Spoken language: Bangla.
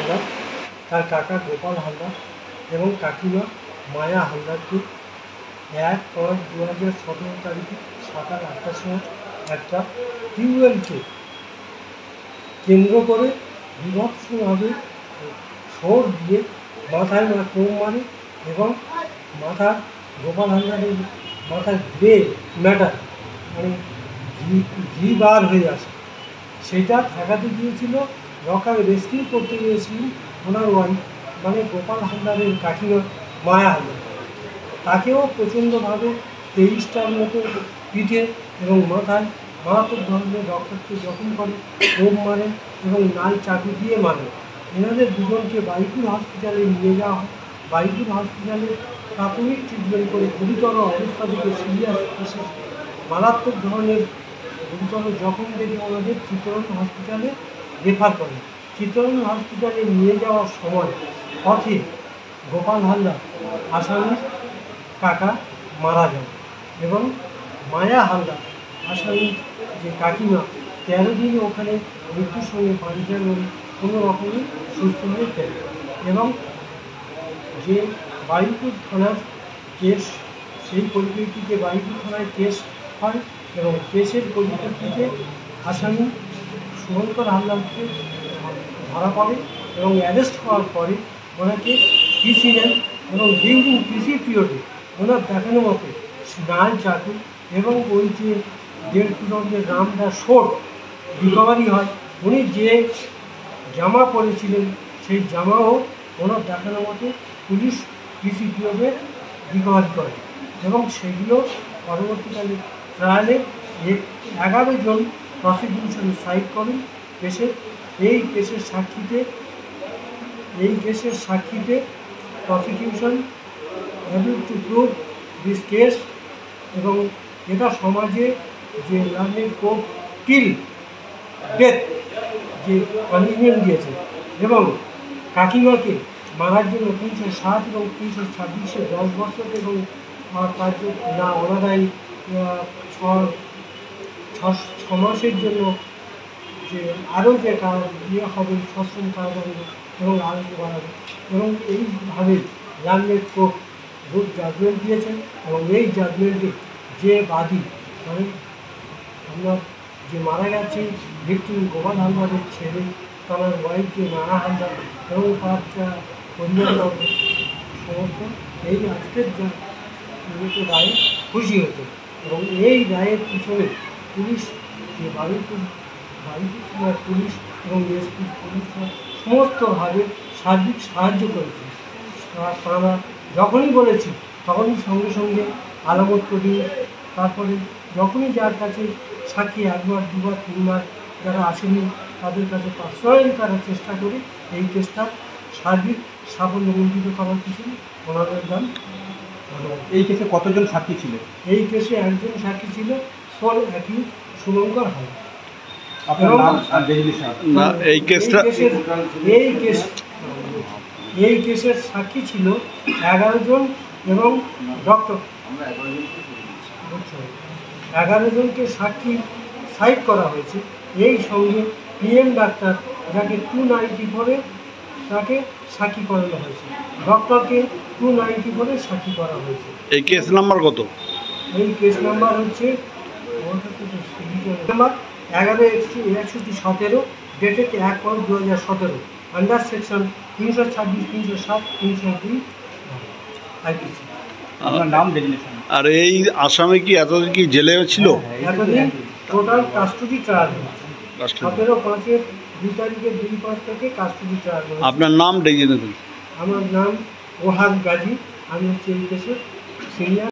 হালদার, তার কাকা গোপাল হালদার এবং কাকিমা মায়া হালদারকে 1/5/2017 তারিখে সকাল 8টার সময় একটা টিউবওয়েলকে কেন্দ্র করে বিভৎসভাবে শোর দিয়ে মাথায় কোপ মারে এবং মাথার গোপাল হালদারের মাথার গ্রে ম্যাটার মানে ঘি বার হয়ে আসে, সেটা ঠেকাতে গিয়েছিল। রকার রেস্কিউ করতে গিয়েছিলেন ওনার ওয়াইফ মানে গোপাল হালদারের কাকিমা মায়া হালদার। তাকেও প্রচণ্ডভাবে 23টার মতো পিঠে এবং মাথায় মারাত্মক ধরনের ডক্টরকে জখম করে, কোপ মারেন এবং নাল চাকু দিয়ে মারেন। এনাদের দুজনকে বাইপুর হসপিটালে নিয়ে যাওয়া হয়। বাইপুর হসপিটালে প্রাথমিক ট্রিটমেন্ট করে গুরুতর অবস্থা থেকে সিরিয়াস কেসেস মারাত্মক ধরনের গুরুতর জখম দেখে ওনাদের চিত্তরঞ্জন হসপিটালে রেফার করে। চিত্তরঞ্জন হসপিটালে নিয়ে যাওয়ার সময় পথে গোপাল হালদার আসামির কাকা মারা যান এবং মায়া হালদার আসামির যে কাকিমা 13 দিন ওখানে মৃত্যুর সঙ্গে বাড়ি যান এবং কোনো রকমই সুস্থ হয়ে ফেলে এবং যে বাইপুর থানার কেস, সেই পরিপ্রেক্ষিতে বাইপুর থানায় কেস হয় এবং কেসের পরিপ্রেক্ষিতে আসামি শুভঙ্কর হালদারকে ধরা পড়ে এবং অ্যারেস্ট হওয়ার পরে ওনাকে পিসি নেন এবং ডিউরিং পিসি পিরিয়ডে ওনার দেখানো মতো নাল চাকু এবং ওই যে 1.5 কিলোর রামদা শোট রিকভারি হয়। উনি যে জামা পরেছিলেন সেই জামাও ওনার দেখানো মতো পুলিশ পিসি পিরিয়ডে রিকভারি করে এবং সেগুলো পরবর্তীকালে ট্রায়ালে 11 জন প্রসিকিউশন সাইড করেন কেসের। এই কেসের সাক্ষীতে prosecution able to prove this case এবং এটা সমাজে যে লার্নের কোপ কিল ডেথ যে পানিশমেন্ট দিয়েছে এবং কাকিমাকে মারার জন্য 307 এবং 326-এ 10 বছর এবং তার না ওনারাই 6 মাসের জন্য যে আরও যে ইয়ে হবে সশ্রম কারাদণ্ড এবং আরও বাড়াবে এবং এইভাবে লার্নের কোপ গুড জাজমেন্ট দিয়েছেন এবং এই জাজমেন্টে যে বাদী মানে আমরা যে মারা গেছে ভিকটিম গোপাল হালদারের ছেলে, তার ওয়াইফ যে মায়া হালদার এবং তার পরিবার সমস্ত এই আজকের যা রায়ে খুশি হয়েছে এবং এই রায়ের পিছনে পুলিশ যে বারুইপুর পুলিশ এবং এসপি পুলিশ সমস্তভাবে সার্বিক সাহায্য করেছে। তারা যখনই বলেছি তখনই সঙ্গে সঙ্গে আলামত করি, তারপরে যখনই যার কাছে সাক্ষী 1 বার 2 বার 3 বার যারা আসেনি তাদের কাছে পার্সোনালি তারা চেষ্টা করে এই কেসটা সার্বিক সাফল্যমণ্ডিত করার পিছনে ওনাদের দান। এই কেসে কতজন সাক্ষী ছিল? এই কেসে একজন সাক্ষী ছিল সোল অ্যাকিউজ শুভঙ্কর হালদার। এই কেসের সাক্ষী ছিল 11 জন এবং ডক্টর 11 জনকে সাক্ষী সাইড করা হয়েছে। এই সঙ্গে পিএম ডাক্তার যাকে 294-এ তাকে সাক্ষী করানো হয়েছে, ডক্টরকে 294-এ সাক্ষী করা হয়েছে। এই কেস নাম্বার কত? এই কেস নাম্বার হচ্ছে number 11/6117 dated 1/2017 under section 326, 307, 302 IPC. আপনার নাম ডেজিগনেশন? আর এই আসামি কি এতদিন কি জেলে ছিল? এতদিন টোটাল কাস্টডি ট্রায়াল 17/5-2 তারিখে 2/5 থেকে কাস্টডি ট্রায়াল। আপনার নাম ডেজিগনেশন? আমার নাম ওহাব গাজী, আমি হচ্ছে এই কেসের সিনিয়র।